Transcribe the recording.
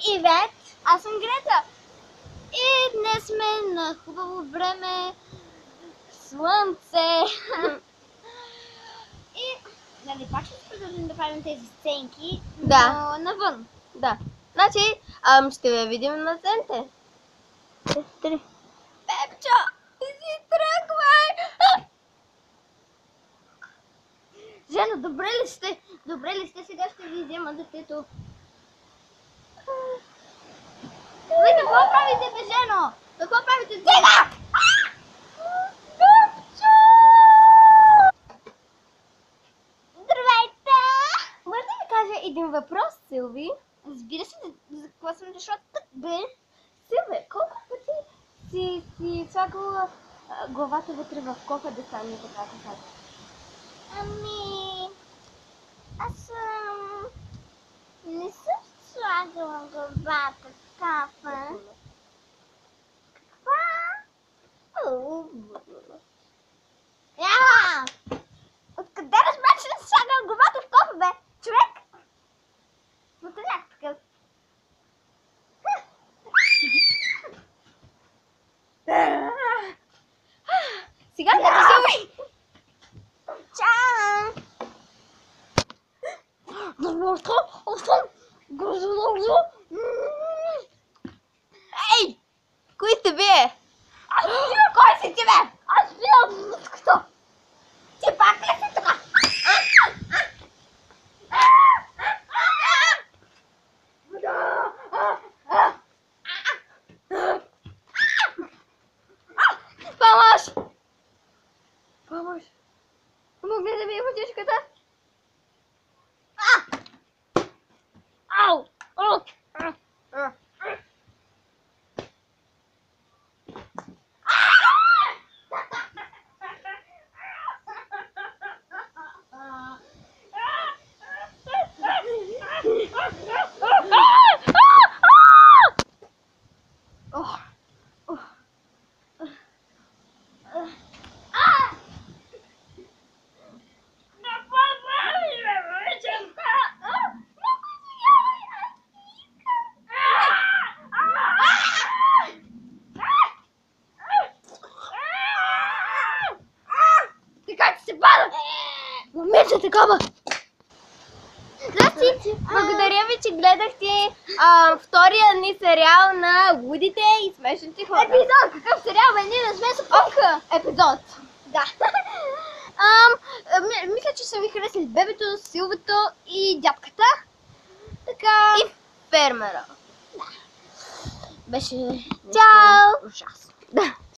Ивет. Аз съм Грета. И днес сме на хубаво време. Слънце. И нали пак ще продължим да правим тези сценки, Да. но навън. Да. Значи, ще ви видим на сцените. Пепчо, ти си тръгвай! Жено, добре ли сте? Добре ли сте? Сега ще ви взема детето. Вие какво правите, бе, Жено? Какво правите? Сега! Пепчо! Здравейте! Може да ми каже един въпрос, Силви? Разбира се, за какво съм дошла тук, бе? Силви, колко пъти си слагала главата вътре в кофа да стане така косата? Ами... Аз не съм слагала главата в кафа. Каква? Я! Откъде разбра, че не слагам главата в кофа, бе? Човек! Мотаняк такъв. Сега като Силви! Чао! Ей! Кои сте вие? Аз спирам! Кой си ти, бе? Аз спирам муското! Ти пак ли си тук? Помощ! Помощ! Помогни да ми е пътичката! Ау! Момиче такова! Здрасти! Благодаря ви, че гледахте втория ни сериал на лудите и смешните хора. Епизод! Какъв сериал, бе? Ние не сме съпънка! Епизод! Да. Мисля, че са ви харесали бебето, Силвето и дядката. Така... И фермера. Беше... Чао! Ужасно. Да.